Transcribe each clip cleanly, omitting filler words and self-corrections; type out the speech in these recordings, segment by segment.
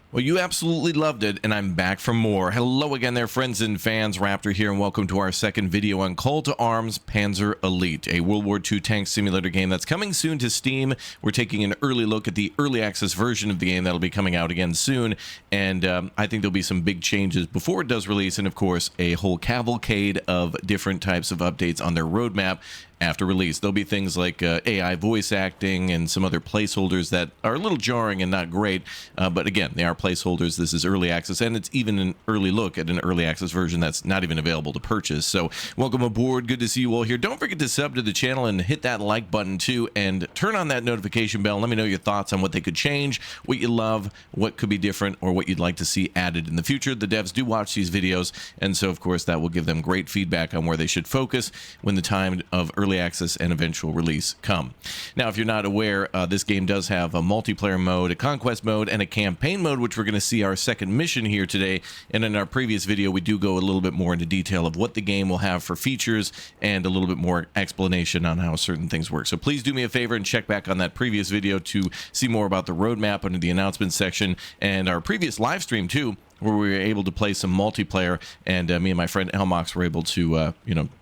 Well, you absolutely loved it, and I'm back for more. Hello again there, friends and fans. Raptor here, and welcome to our second video on Call to Arms Panzer Elite, a World War II tank simulator game that's coming soon to Steam. We're taking an early look at the early access version of the game that'll be coming out again soon, and I think there'll be some big changes before it does release, and of course, a whole cavalcade of different types of updates on their roadmap after release. There'll be things like AI voice acting and some other placeholders that are a little jarring and not great, but again, they are placeholders. This is early access, and it's even an early look at an early access version that's not even available to purchase. So welcome aboard. Good to see you all here. Don't forget to sub to the channel and hit that like button too, and turn on that notification bell. Let me know your thoughts on what they could change, what you love, what could be different, or what you'd like to see added in the future. The devs do watch these videos, and so of course that will give them great feedback on where they should focus when the time of early access and eventual release come. Now, if you're not aware, this game does have a multiplayer mode, a conquest mode, and a campaign mode, which we're going to see our second mission here today. And in our previous video, we do go a little bit more into detail of what the game will have for features and a little bit more explanation on how certain things work. So please do me a favor and check back on that previous video to see more about the roadmap under the announcements section, and our previous live stream too, where we were able to play some multiplayer, and me and my friend Elmox were able to,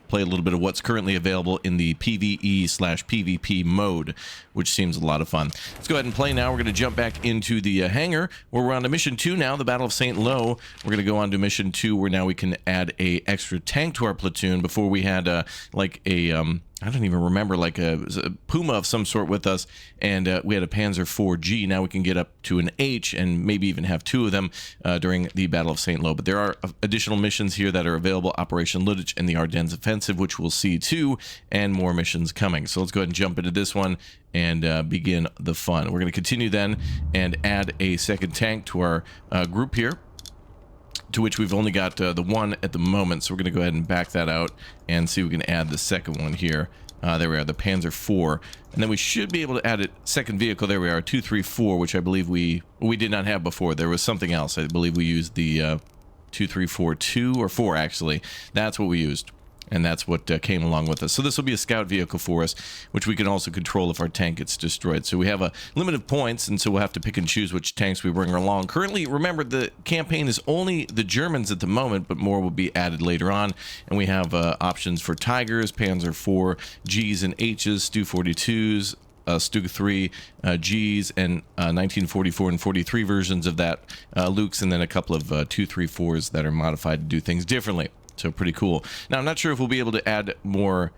play a little bit of what's currently available in the PvE/PvP mode, which seems a lot of fun. Let's go ahead and play now. We're going to jump back into the hangar, where we're on to mission 2 now, the Battle of St. Lo. We're going to go on to mission 2, where now we can add a extra tank to our platoon. Before we had I don't even remember, like a Puma of some sort with us, and we had a Panzer IV-G. Now we can get up to an H and maybe even have 2 of them during the Battle of St. Lo. But there are additional missions here that are available: Operation Luttich and the Ardennes Offensive, which we'll see too, and more missions coming. So let's go ahead and jump into this one and begin the fun. We're going to continue then and add a second tank to our group here, to which we've only got the one at the moment. So we're going to go ahead and back that out and see if we can add the second one here. There we are, the Panzer IV. And then we should be able to add a second vehicle. There we are, 234, which I believe we did not have before. There was something else. I believe we used the 2342 or 4, actually. That's what we used. And that's what came along with us. So this will be a scout vehicle for us, which we can also control if our tank gets destroyed. So we have a limit of points, and so we'll have to pick and choose which tanks we bring along. Currently, remember, the campaign is only the Germans at the moment, but more will be added later on. And we have options for Tigers, Panzer IV, Gs and Hs, Stu-42s, Stug-3 Gs, and 1944 and 43 versions of that, Lukes, and then a couple of 234s that are modified to do things differently. So pretty cool. Now, I'm not sure if we'll be able to add more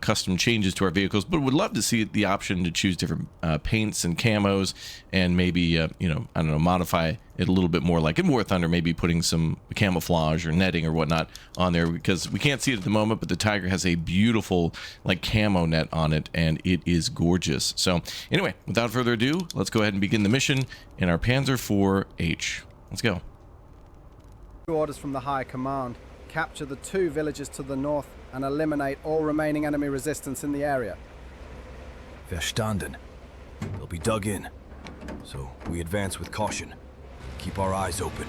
custom changes to our vehicles, but would love to see the option to choose different paints and camos, and maybe, I don't know, modify it a little bit more like in War Thunder, maybe putting some camouflage or netting or whatnot on there, because we can't see it at the moment, but the Tiger has a beautiful, like, camo net on it, and it is gorgeous. So anyway, without further ado, let's go ahead and begin the mission in our Panzer IV-H. Let's go. Orders from the High Command. Capture the 2 villages to the north and eliminate all remaining enemy resistance in the area. Verstanden. They'll be dug in, so we advance with caution. Keep our eyes open.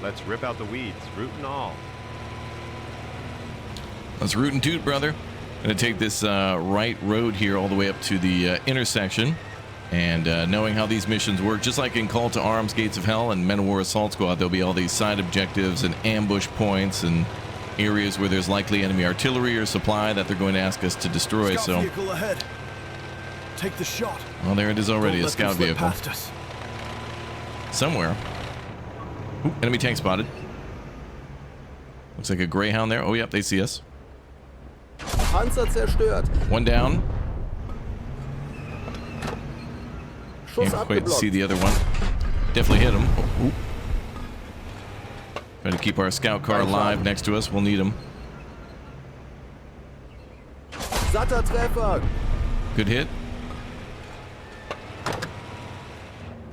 Let's rip out the weeds, root and all. Let's root and toot, brother. Gonna take this right road here all the way up to the intersection. And knowing how these missions work, just like in Call to Arms, Gates of Hell, and Men of War Assault Squad, there'll be all these side objectives and ambush points and areas where there's likely enemy artillery or supply that they're going to ask us to destroy. Scout So, vehicle ahead. Take the shot. well, there it is already, a scout vehicle Past us. somewhere. Ooh, enemy tank spotted. Looks like a Greyhound there. Oh, yep, they see us. Panzer zerstört. One down. Schuss Can't quite see abgeblockt. the other one. Definitely hit him. Oh, try to keep our scout car alive next to us. We'll need him. Satter Treffer. Good hit.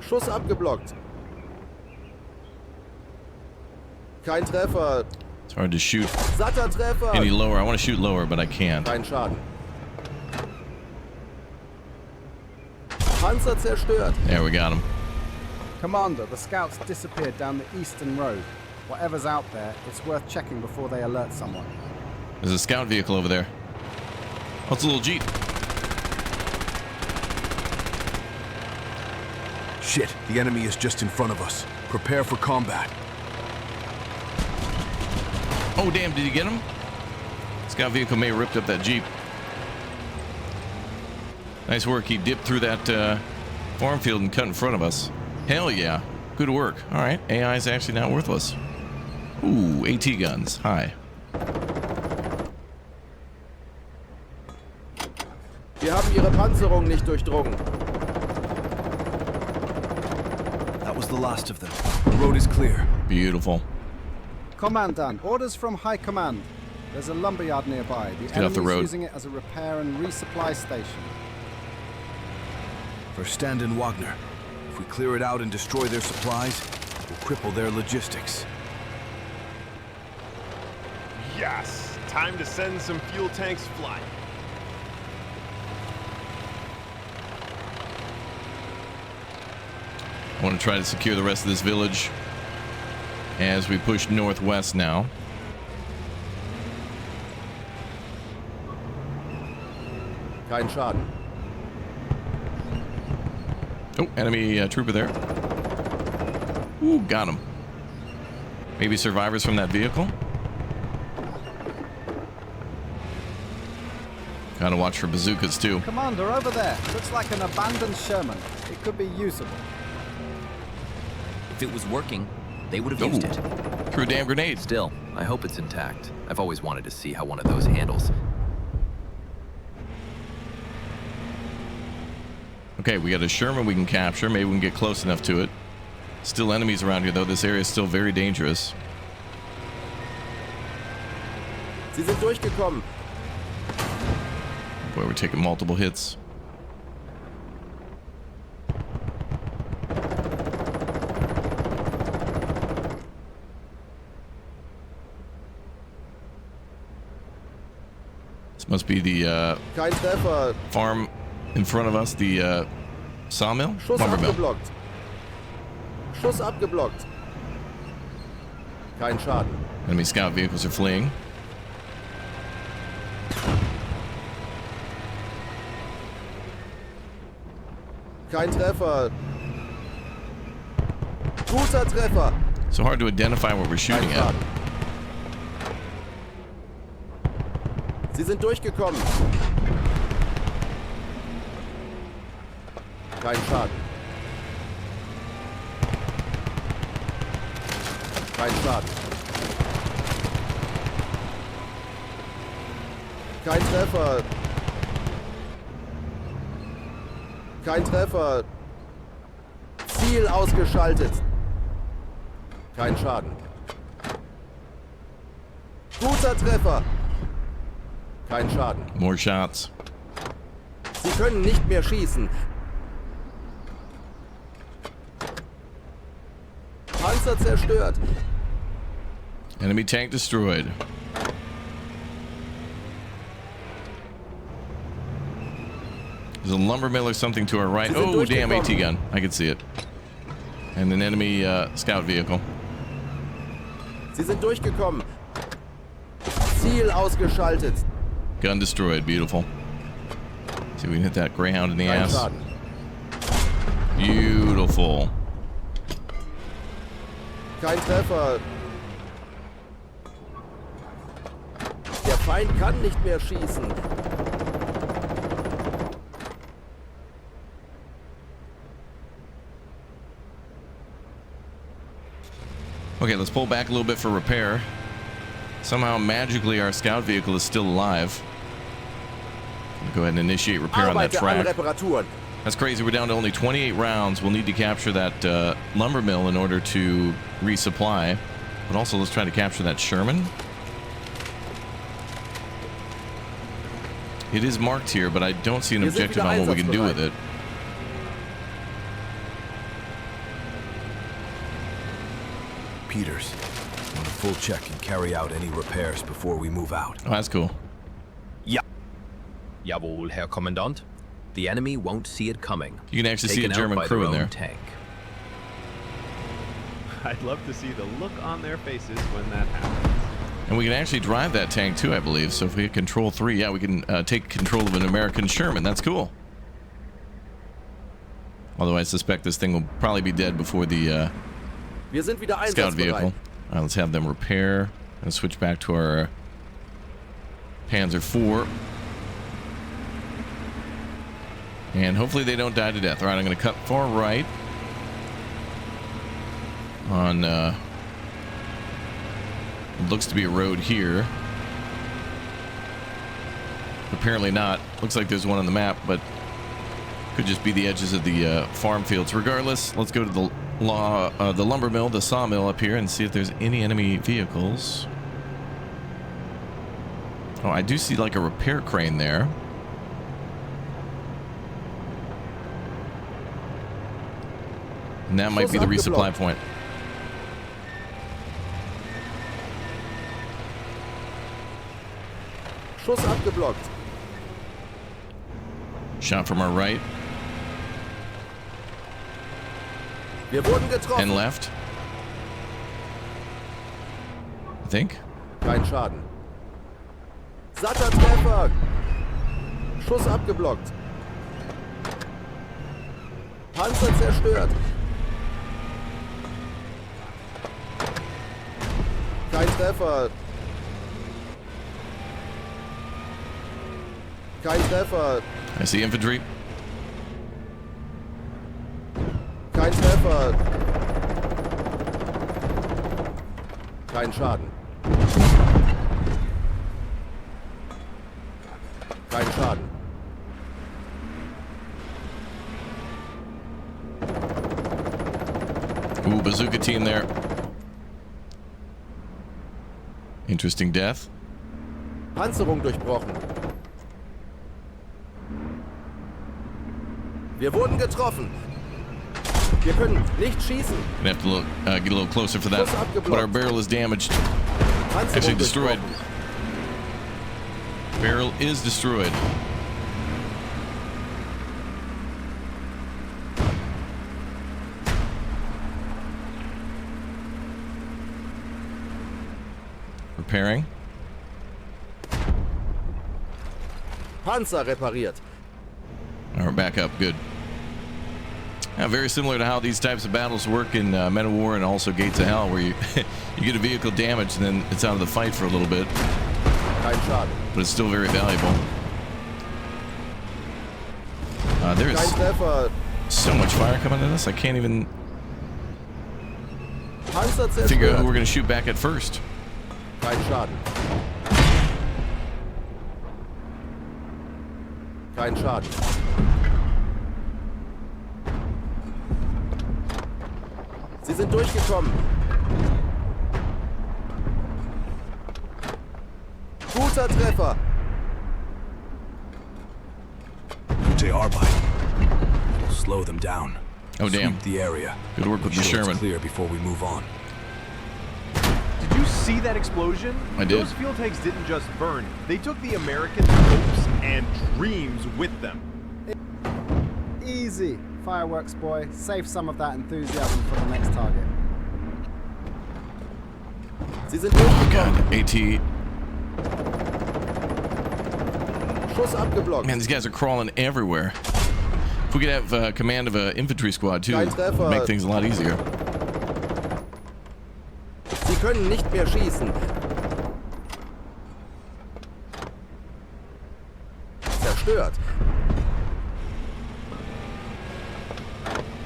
Schuss abgeblockt. Kein Treffer. It's hard to shoot Satter Treffer. any lower. I want to shoot lower, but I can't. Kein Schaden. Panzer zerstört. There, we got him. Commander, the scouts disappeared down the eastern road. Whatever's out there, it's worth checking before they alert someone. There's a scout vehicle over there. Oh, it's a little Jeep. Shit, the enemy is just in front of us. Prepare for combat. Oh, damn, did you get him? Scout vehicle may have ripped up that Jeep. Nice work. He dipped through that farm field and cut in front of us. Hell yeah. Good work. All right. AI is actually not worthless. Ooh, AT guns. Hi. Wir haben ihre Panzerung nicht durchdrungen. That was the last of them. The road is clear. Beautiful. Commandant, orders from High Command. There's a lumberyard nearby. The get off the enemy's road. using it as a repair and resupply station. Verstanden, Wagner. If we clear it out and destroy their supplies, we'll cripple their logistics. Yes! Time to send some fuel tanks flying. I want to try to secure the rest of this village as we push northwest now. Kein Schaden. Oh, enemy trooper there. Ooh, got him. Maybe survivors from that vehicle. Gotta watch for bazookas too. Commander, over there. Looks like an abandoned Sherman. It could be usable. If it was working, they would have used it. Threw a damn grenade. Still, I hope it's intact. I've always wanted to see how one of those handles. Okay, we got a Sherman we can capture. Maybe we can get close enough to it. Still enemies around here, though. This area is still very dangerous. Sie sind durchgekommen. Boy, we're taking multiple hits. This must be the Kein Treffer. farm in front of us, the sawmill? Schuss Lumber mill. abgeblockt. Schuss abgeblockt. Kein Schaden. Enemy scout vehicles are fleeing. Kein Treffer. Guter Treffer. So hard to identify what we're Kein shooting at. Schaden. Sie sind durchgekommen. Kein Schaden. Kein Schaden. Kein Treffer. Kein Treffer. Ziel ausgeschaltet. Kein Schaden. Guter Treffer. Kein Schaden. More shots. Sie können nicht mehr schießen. Panzer zerstört. Enemy tank destroyed. There's a lumber mill or something to our right. Sie sind Oh, damn, AT durchgekommen. gun. I can see it. And an enemy scout vehicle. Sie sind durchgekommen. Ziel ausgeschaltet. Gun destroyed. Beautiful. See if we can hit that Greyhound in the Kein ass. Schaden. Beautiful. Kein Treffer. Der Feind kann nicht mehr schießen. Okay, let's pull back a little bit for repair. Somehow, magically, our scout vehicle is still alive. Go ahead and initiate repair on that Arbeite an track. Reparaturen. That's crazy. We're down to only 28 rounds. We'll need to capture that lumber mill in order to resupply. But also, let's try to capture that Sherman. It is marked here, but I don't see an Wir sind objective wieder on what we can do with einsatzbereit. it. Peters, want a full check and carry out any repairs before we move out. Oh, that's cool. Jawohl, Herr Kommandant. The enemy won't see it coming. You can actually see a Taken out German by crew their in own there. tank. I'd love to see the look on their faces when that happens. And we can actually drive that tank too, I believe. So if we hit Control 3, yeah, we can take control of an American Sherman. That's cool. Although I suspect this thing will probably be dead before the Wir sind wieder scout vehicle. einsatzbereit. All right, let's have them repair and switch back to our Panzer IV. And hopefully they don't die to death. All right, I'm going to cut far right on what looks to be a road here. Apparently not. Looks like there's one on the map, but could just be the edges of the farm fields. Regardless, let's go to the lumber mill, the sawmill up here, and see if there's any enemy vehicles. Oh, I do see like a repair crane there. And that might be the resupply point. Schuss abgeblockt. Shot from our right Wir wurden getroffen. and left, I think. Kein Schaden. Satter Treffer. Schuss abgeblockt. Panzer zerstört. Kein Treffer. Kein Treffer. I see infantry. Kein Treffer. Kein Schaden. Kein Schaden. Ooh, bazooka team there. Interesting death. Panzerung durchbrochen. Wir wurden getroffen. Wir können nicht schießen. Gonna have to look, get a little closer for that. But our barrel is damaged. Panzerung Actually destroyed. durchbrochen. Barrel is destroyed. Repairing. Panzer repariert. All right, back up. Good. Very similar to how these types of battles work in Men of War and also Gates of Hell, where you you get a vehicle damaged and then it's out of the fight for a little bit, Kein Schaden. but it's still very valuable. There Kein is Treffer. so much fire coming at us. I can't even Panzer figure out who zerstört. we're going to shoot back at first. Kein Schaden. Kein Schaden. Sie sind durchgekommen. Guter Treffer. Gute Arbeit. It'll slow them down. Oh, damn. Sweep the area. Good work with the Make sure it's Sherman. clear before we move on. Did you see that explosion? I did. Those fuel tanks didn't just burn. They took the American hopes and dreams with them. Easy. Fireworks, boy. Save some of that enthusiasm for the next target. Sie sind durchgekommen. God, AT. Schuss abgeblockt. Man, these guys are crawling everywhere. If we could have command of an infantry squad too, Kein it'd Treffer. make things a lot easier. Sie können nicht mehr schießen. Zerstört.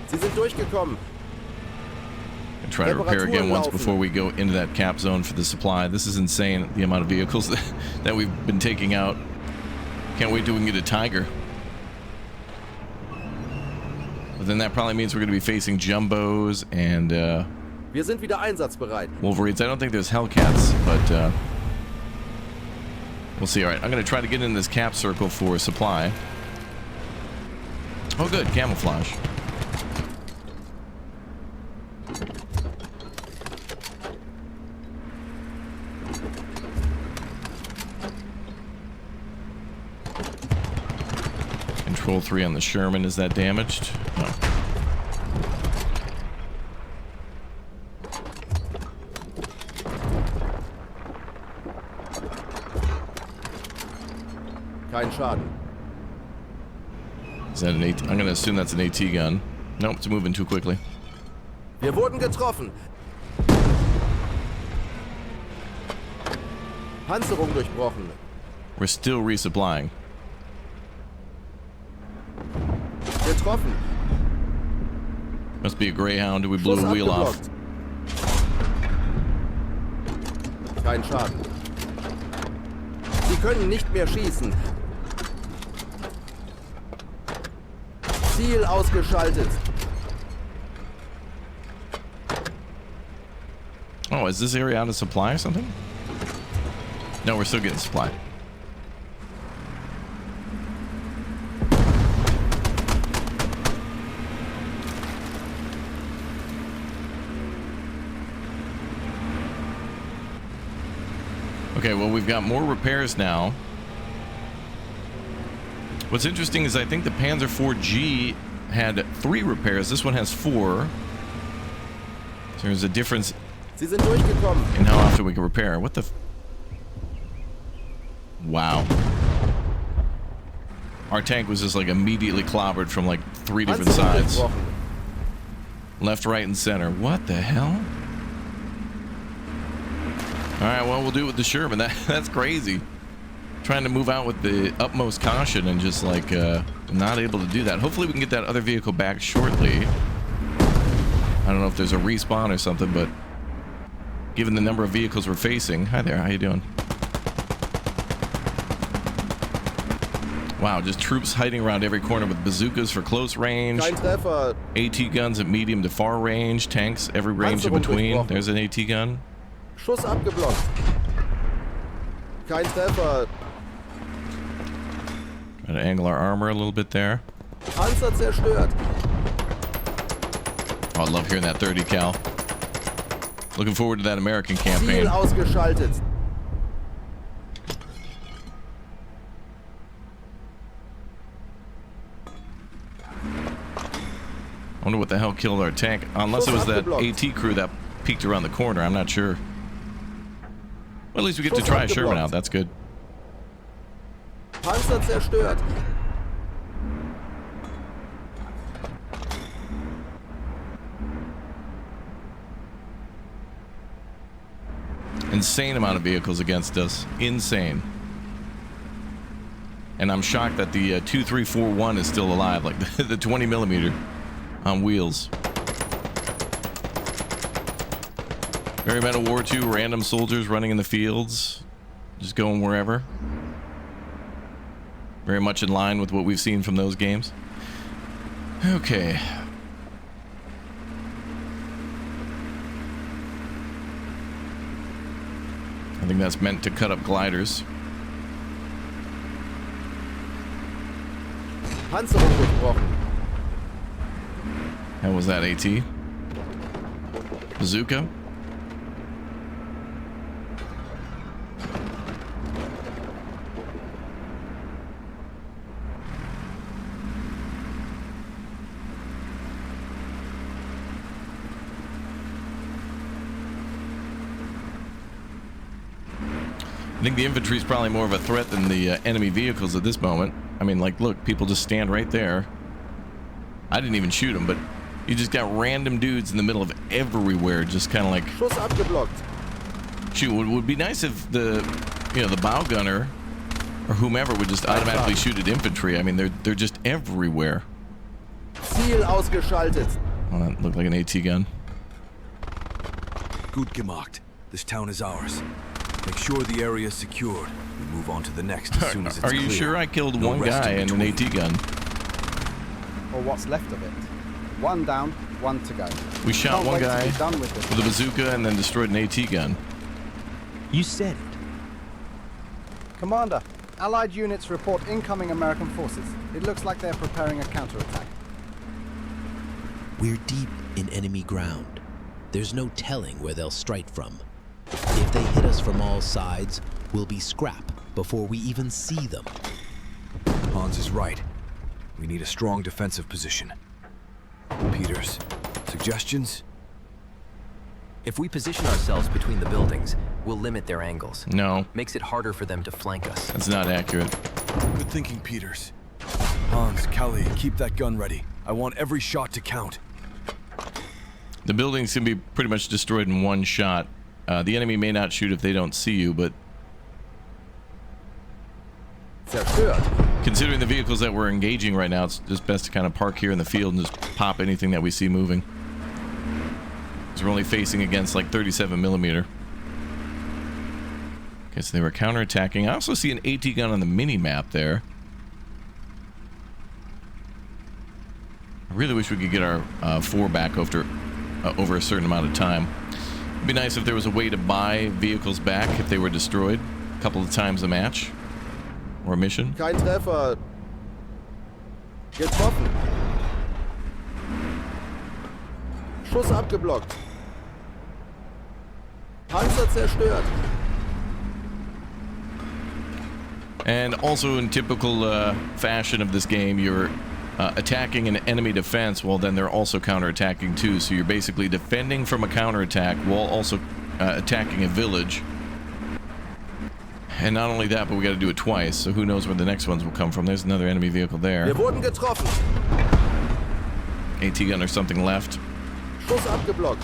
Sie sind durchgekommen. And try to repair again once before we go into that cap zone for the supply. This is insane, the amount of vehicles that we've been taking out. Can't wait till we can get a Tiger. But then that probably means we're going to be facing Jumbos and Wir sind wieder einsatzbereit. Wolverines. I don't think there's Hellcats, but we'll see. All right, I'm going to try to get in this cap circle for supply. Oh, good. Camouflage. Control 3 on the Sherman. Is that damaged? No. Kein Schaden. Is that an AT? I'm going to assume that's an AT gun. Nope, it's moving too quickly. Wir wurden getroffen. Panzerung durchbrochen. We're still resupplying. Getroffen. Must be a Greyhound. We blew Schuss a wheel off. abgeblockt. Kein Schaden. Sie können nicht mehr schießen. Ziel ausgeschaltet. Oh, is this area out of supply or something? No, we're still getting supply. Okay, well, we've got more repairs now. What's interesting is I think the Panzer IV-G had 3 repairs. This one has 4. So there's a difference Sie sind durchgekommen. in how often we can repair. What the wow. Our tank was just like immediately clobbered from like 3 different Panzerung sides. durchbrochen. Left, right, and center. What the hell? Alright, well, we'll do it with the Sherman. That's crazy. Trying to move out with the utmost caution and just like not able to do that. Hopefully we can get that other vehicle back shortly. I don't know if there's a respawn or something, but given the number of vehicles we're facing. Hi there, how you doing? Wow, just troops hiding around every corner with bazookas for close range, Kein Treffer. AT guns at medium to far range, tanks every range in Panzerung between. durchbrochen. There's an AT gun. Schuss abgeblockt. Kein Treffer. Trying to angle our armor a little bit there. Panzer zerstört. Oh, I love hearing that 30 cal. Looking forward to that American campaign. Ziel ausgeschaltet. I wonder what the hell killed our tank. Unless it was that AT crew that peeked around the corner. I'm not sure. Well, at least we get to try a Sherman out. That's good. Panzer zerstört. Insane amount of vehicles against us. Insane. And I'm shocked that the 2341 is still alive. Like the 20 millimeter on wheels. Very Metal War II, random soldiers running in the fields. Just going wherever. Very much in line with what we've seen from those games. Okay. I think that's meant to cut up gliders. Panzerung durchbrochen. How was that, AT? Bazooka? I think the infantry is probably more of a threat than the enemy vehicles at this moment. I mean, like, look, people just stand right there. I didn't even shoot them, but you just got random dudes in the middle of everywhere, just kind of like... Schuss abgeblockt. Shoot, it would be nice if the, you know, the bow gunner or whomever would just automatically shoot at infantry. I mean, they're just everywhere. Ziel ausgeschaltet. Oh, that looked like an AT gun. Gut gemacht. This town is ours. Make sure the area is secured. We move on to the next as soon as it's Are clear. you sure I killed No one rest guy in and an between. AT gun? Or what's left of it. 1 down, 1 to go. We shot Can't one wait to guy be done with this. with a bazooka and then destroyed an AT gun. You said it. Commander, Allied units report incoming American forces. It looks like they're preparing a counterattack. We're deep in enemy ground. There's no telling where they'll strike from. If they hit us from all sides, we'll be scrap before we even see them. Hans is right. We need a strong defensive position. Peters, suggestions? If we position ourselves between the buildings, we'll limit their angles. No, Makes it harder for them to flank us. that's not accurate. Good thinking, Peters. Hans, Kelly, keep that gun ready. I want every shot to count. The buildings can be pretty much destroyed in one shot. The enemy may not shoot if they don't see you, but Zerstört. considering the vehicles that we're engaging right now, it's just best to kind of park here in the field and just pop anything that we see moving. Because we're only facing against like 37 millimeter. Okay, so they were counterattacking. I also see an AT gun on the mini map there. I really wish we could get our 4 back over a certain amount of time. It'd be nice if there was a way to buy vehicles back if they were destroyed a couple of times a match or a mission. Kein Treffer. Getroffen. Schuss abgeblockt. Panzer zerstört. And also in typical fashion of this game, you're attacking an enemy defense, well then they're also counterattacking too, so you're basically defending from a counterattack while also attacking a village. And not only that, but we got to do it twice, so who knows where the next ones will come from. There's another enemy vehicle there. Wir wurden getroffen. AT gun or something left. Schuss abgeblockt.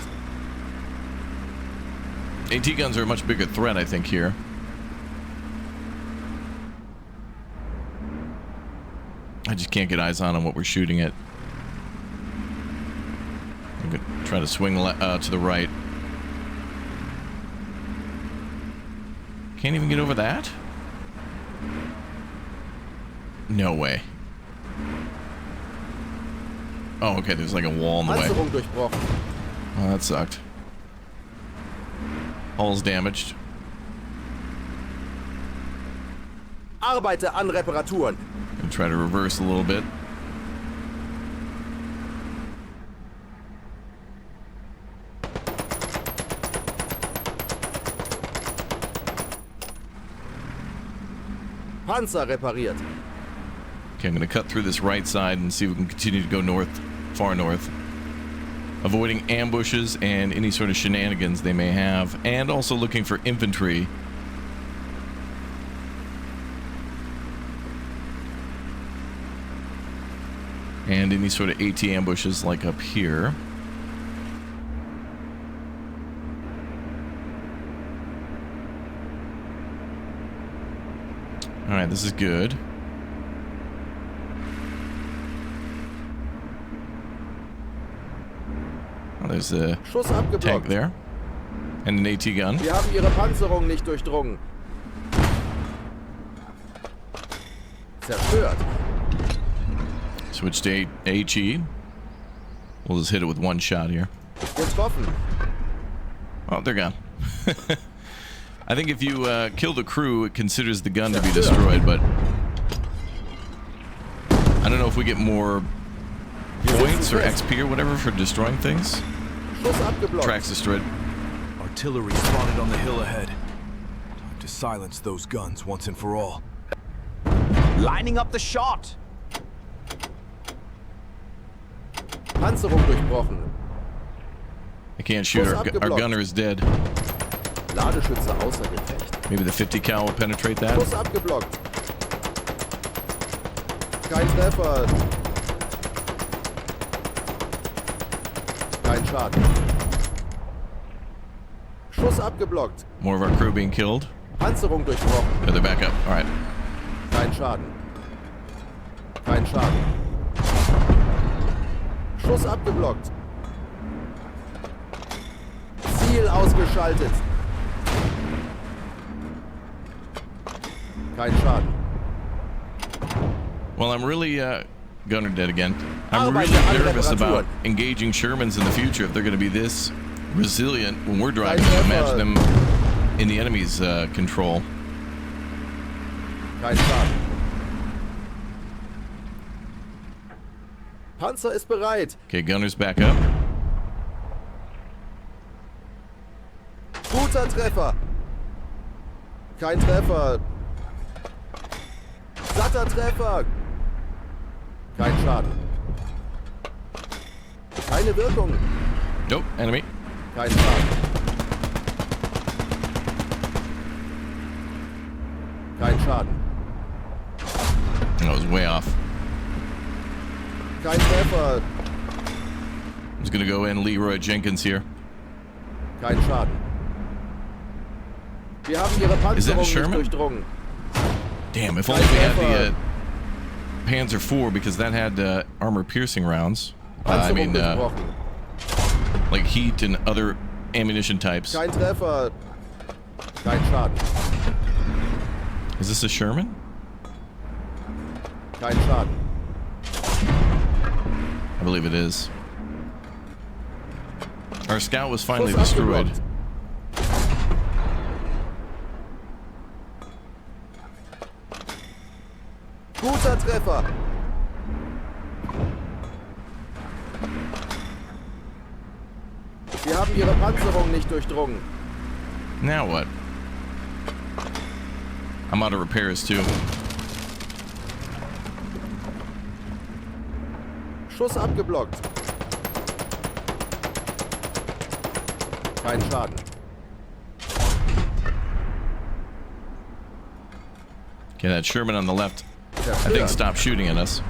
AT guns are a much bigger threat, I think, here. I just can't get eyes on what we're shooting at. I'm gonna try to swing to the right. Can't even get over that? No way. Oh, okay, there's like a wall in the way. Panzerung durchbrochen. Oh, that sucked. Hull's damaged. Arbeite an Reparaturen. Gonna try to reverse a little bit. Panzer repariert. Okay, I'm gonna cut through this right side and see if we can continue to go north, far north. Avoiding ambushes and any sort of shenanigans they may have, and also looking for infantry. And any sort of AT ambushes like up here. Alright, this is good. Oh, there's a Schuss tank abgeblockt. there. And an AT gun. Wir haben ihre Panzerung nicht durchdrungen. Zerstört. Switch to HE. We'll just hit it with one shot here. Getroffen. Oh, they're gone. I think if you kill the crew, it considers the gun to be destroyed, but I don't know if we get more points or XP or whatever for destroying things. Schuss abgeblockt. Tracks destroyed. Artillery spotted on the hill ahead. Time to silence those guns once and for all. Lining up the shot. Panzerung durchbrochen. I can't shoot. Our gunner is dead. Ladeschütze außer Gefecht. Maybe the 50 cal will penetrate that. Schuss abgeblockt. Kein Treffer. Kein Schaden. Schuss abgeblockt. More of our crew being killed. Panzerung durchbrochen. Yeah, they're back up. All right. Kein Schaden. Kein Schaden. Schuss abgeblockt. Ziel ausgeschaltet. Kein Schaden. Well, I'm really gunner dead again. I'm Arbeite really an nervous Reparaturen. about engaging Shermans in the future if they're going to be this resilient when we're driving. Kein Imagine Treffer. them in the enemy's control. Kein Schaden. Panzer ist bereit. Okay, gunner's back up. Guter Treffer. Kein Treffer. Satter Treffer. Kein Schaden. Keine Wirkung. Nope, enemy. Kein Schaden. Kein Schaden. That was way off. Kein Treffer. I'm just gonna go in Leroy Jenkins here. Kein Schaden. Wir haben ihre Is that a Panzerung nicht Sherman? durchdrungen. Damn, if only we had the Panzer IV, because that had armor-piercing rounds. I Panzerung mean, durchbrochen. like heat and other ammunition types. Kein Treffer. Kein Schaden. Is this a Sherman? Kein Schaden. I believe it is. Our scout was finally Schuss destroyed. abgeblockt. Guter Treffer. Wir haben ihre Panzerung nicht durchdrungen. Now what? I'm out of repairs too. Schuss abgeblockt. Kein Schaden. Okay, that Sherman on the left, I think, Zerstört. stopped shooting at us.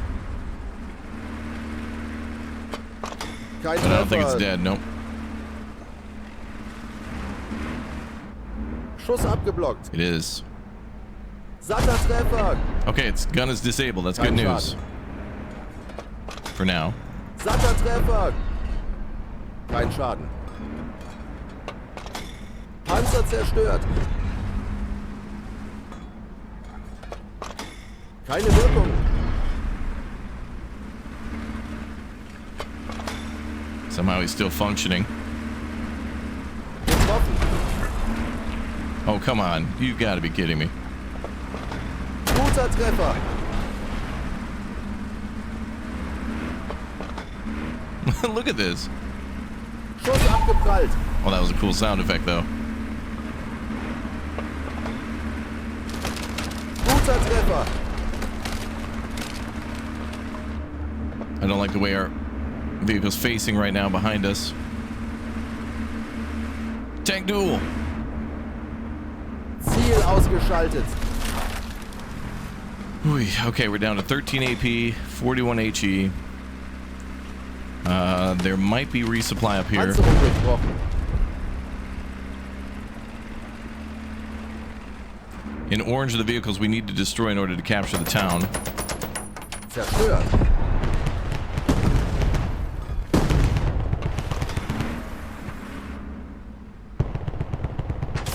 Kein But I don't think it's Treffer. dead, nope. Schuss abgeblockt. It is. Satter Treffer. Okay, its gun is disabled. That's good Kein news. For now. Satter Treffer. Kein Schaden. Panzer zerstört. Keine Wirkung. Somehow he's still functioning. Getroffen. Oh, come on. You gotta be kidding me. Guter Treffer. Look at this. Schuss abgeprallt. Well, that was a cool sound effect, though. Guter Treffer. I don't like the way our vehicle's facing right now behind us. Tank duel. Ziel ausgeschaltet. Ooh, okay, we're down to 13 AP, 41 HE. There might be resupply up here. Panzerung durchbrochen. In orange are the vehicles we need to destroy in order to capture the town. Zerstört.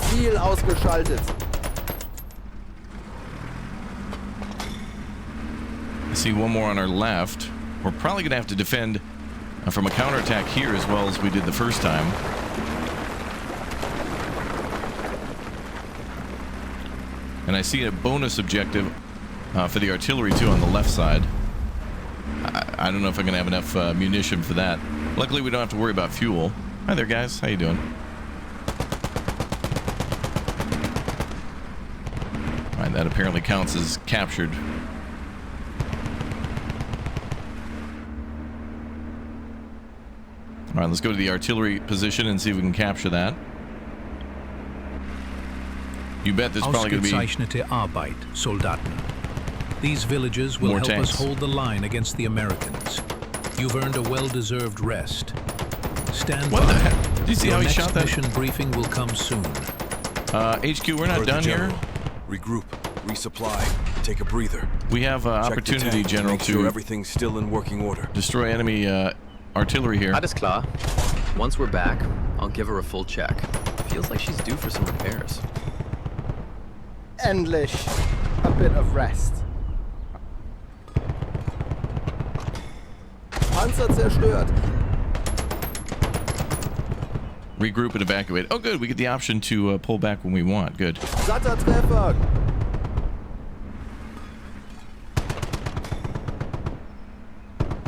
Ziel ausgeschaltet. I see one more on our left. We're probably going to have to defend from a counterattack here as well as we did the first time. And I see a bonus objective for the artillery too on the left side. I don't know if I'm going to have enough munition for that. Luckily, we don't have to worry about fuel. Hi there, guys. How you doing? All right, that apparently counts as captured. All right, let's go to the artillery position and see if we can capture that. You bet there's probably going to be Ausgezeichnete Arbeit, Soldaten. These villages will More help tanks. us hold the line against the Americans. You've earned a well-deserved rest. Stand What by. the heck? Did you see Your how he next shot that? mission briefing will come soon. HQ, we're not Further, done here. General. Regroup, resupply, take a breather. We have Check the opportunity, tank, General, make sure to everything's still in working order. destroy enemy artillery here. Alles klar. Once we're back, I'll give her a full check. Feels like she's due for some repairs. Endlich. A bit of rest. Panzer zerstört. Regroup and evacuate. Oh, good. We get the option to pull back when we want. Good. Satter Treffer.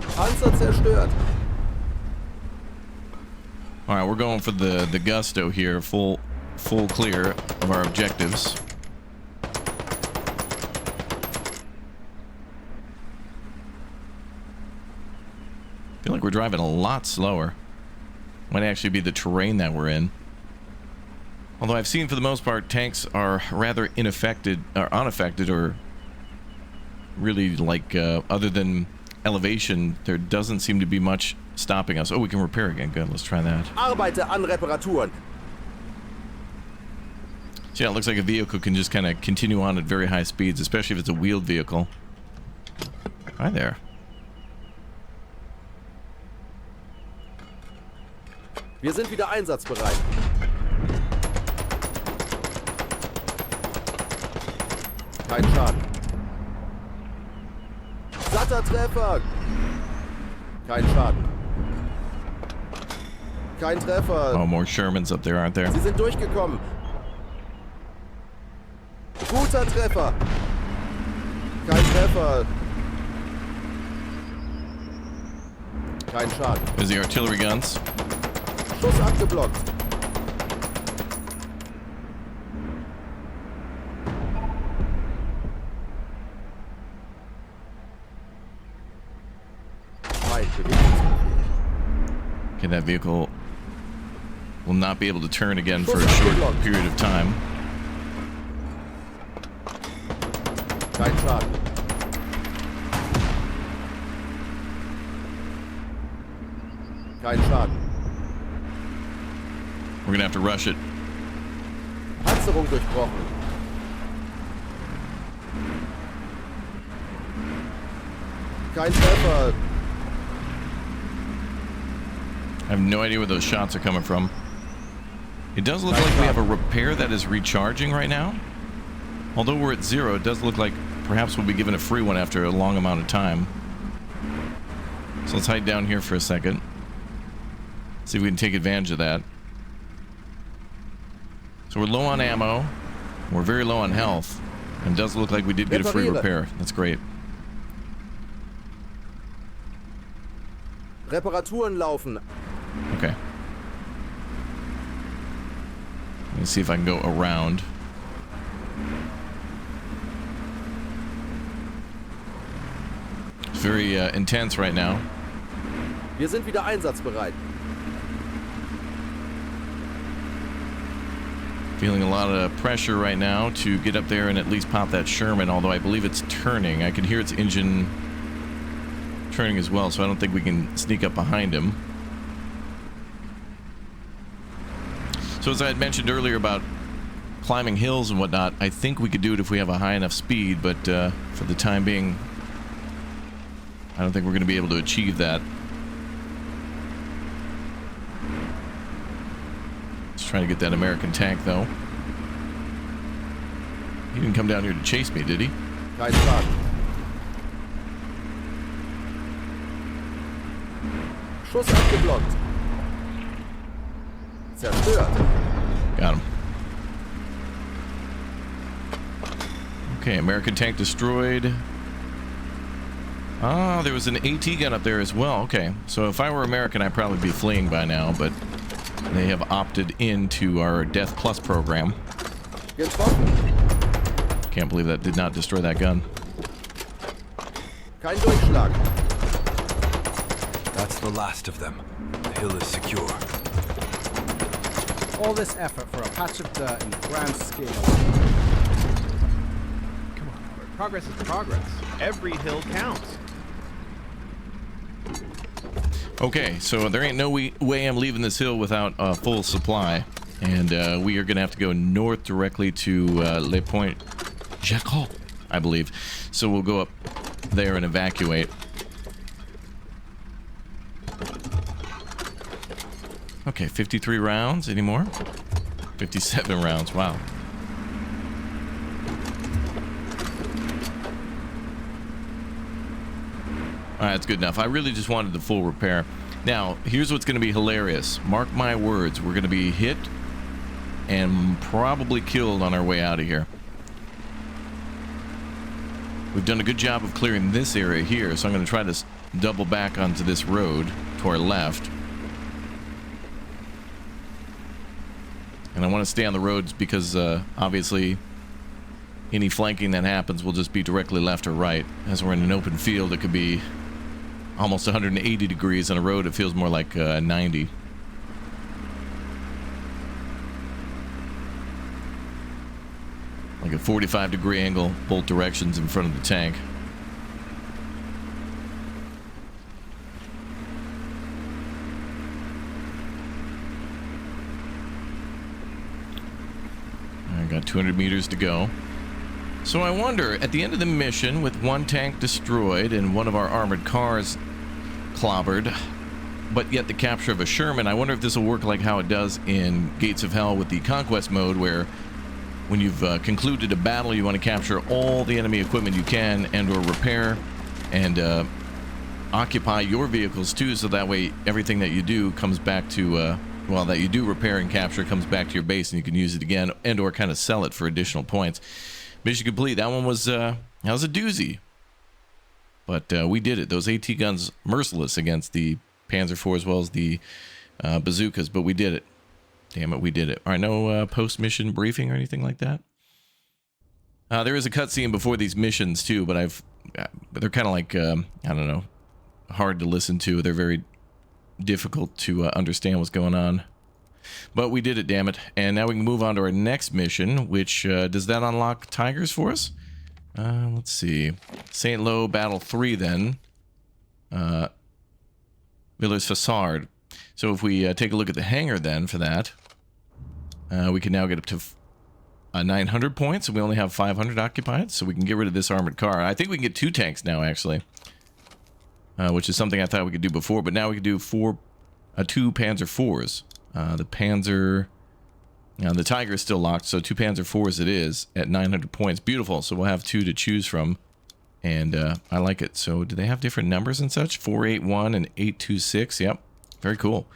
Panzer zerstört. All right, we're going for the gusto here. Full clear of our objectives. I feel like we're driving a lot slower. Might actually be the terrain that we're in. Although I've seen for the most part tanks are rather unaffected or really like other than elevation, there doesn't seem to be much stopping us. Oh, we can repair again. Good, let's try that. Arbeite an Reparaturen. So yeah, it looks like a vehicle can just kind of continue on at very high speeds, especially if it's a wheeled vehicle. Hi there. Wir sind wieder einsatzbereit. Kein Schaden. Satter Treffer. Kein Schaden. Kein Treffer. Oh, more Shermans up there, aren't there? Sie sind durchgekommen. Guter Treffer. Kein Treffer. Kein Schaden. There's the artillery guns. Schuss abgeblockt. Okay, that vehicle will not be able to turn again for a short period of time. Kein Schaden. Kein Schaden. We're gonna have to rush it. Panzerung durchbrochen. Kein Treffer. I have no idea where those shots are coming from. It does look like we have a repair that is recharging right now. Although we're at 0, it does look like perhaps we'll be given a free one after a long amount of time. So let's hide down here for a second. See if we can take advantage of that. So we're low on ammo. We're very low on health. And it does look like we did get a free repair. That's great. Reparaturen laufen. Okay. Let me see if I can go around. It's very intense right now. Wir sind wieder einsatzbereit. Feeling a lot of pressure right now to get up there and at least pop that Sherman, although I believe it's turning. I can hear its engine turning as well, so I don't think we can sneak up behind him. So as I had mentioned earlier about climbing hills and whatnot, I think we could do it if we have a high enough speed, but for the time being, I don't think we're going to be able to achieve that. Let's try to get that American tank, though. He didn't come down here to chase me, did he? Kein Schaden. Schuss abgeblockt. Zerstört. Got him. Okay, American tank destroyed. Ah, there was an AT gun up there as well. Okay, so if I were American, I'd probably be fleeing by now, but they have opted into our Death Plus program. Can't believe that did not destroy that gun. Kein Durchschlag. That's the last of them. The hill is secure. All this effort for a patch of dirt in the grand scheme of Come on, Albert. Progress is progress. Every hill counts. Okay, so there ain't no way I'm leaving this hill without a full supply. And we are going to have to go north directly to Le Point Jacques, I believe. So we'll go up there and evacuate. Okay, 53 rounds. Any more? 57 rounds. Wow. Alright, that's good enough. I really just wanted the full repair. Now, here's what's going to be hilarious. Mark my words. We're going to be hit and probably killed on our way out of here. We've done a good job of clearing this area here, so I'm going to try to double back onto this road to our left. And I want to stay on the roads because, obviously, any flanking that happens will just be directly left or right. As we're in an open field, it could be almost 180 degrees. On a road, it feels more like 90. Like a 45-degree angle, both directions in front of the tank. got 200 meters to go. So I wonder, at the end of the mission, with one tank destroyed and one of our armored cars clobbered, but yet the capture of a Sherman, I wonder if this will work like how it does in Gates of Hell with the Conquest mode, where when you've concluded a battle, you want to capture all the enemy equipment you can and or repair and occupy your vehicles too, so that way everything that you do comes back to, well, that you do repair and capture comes back to your base and you can use it again and or kind of sell it for additional points. Mission complete. That one was, that was a doozy. But we did it. Those AT guns merciless against the Panzer IV as well as the bazookas, but we did it. Damn it, we did it. All right, no post-mission briefing or anything like that? There is a cutscene before these missions, too, but they're kind of like, I don't know, hard to listen to. They're very difficult to understand what's going on. But we did it, damn it. And now we can move on to our next mission, which, does that unlock Tigers for us? Let's see. St. Lo Battle 3, then. Miller's Facade. So if we take a look at the hangar, then, for that, we can now get up to 900 points, and we only have 500 occupied, so we can get rid of this armored car. I think we can get 2 tanks now, actually, which is something I thought we could do before, but now we can do 2 Panzer IVs. The Panzer... the Tiger is still locked, so 2 Panzer IVs it is at 900 points. Beautiful, so we'll have 2 to choose from, and I like it. So do they have different numbers and such? 481 and 826, yep. Very cool.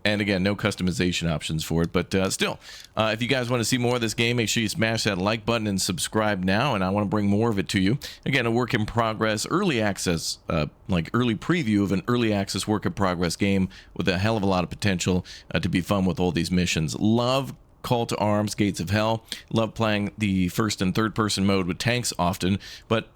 And again, no customization options for it, but still, if you guys want to see more of this game, make sure you smash that like button and subscribe now, and I want to bring more of it to you. Again, a work in progress, early access, like early preview of an early access work in progress game with a hell of a lot of potential to be fun with all these missions. Love Call to Arms, Gates of Hell. Love playing the first and third person mode with tanks often, but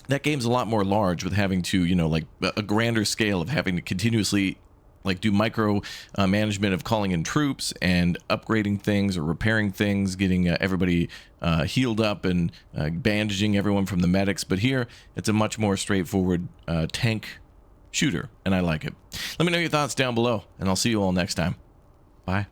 that game's a lot more large with having to, you know, like a grander scale of having to continuously like do micro management of calling in troops and upgrading things or repairing things, getting everybody healed up and bandaging everyone from the medics. But here, it's a much more straightforward tank shooter, and I like it. Let me know your thoughts down below, and I'll see you all next time. Bye.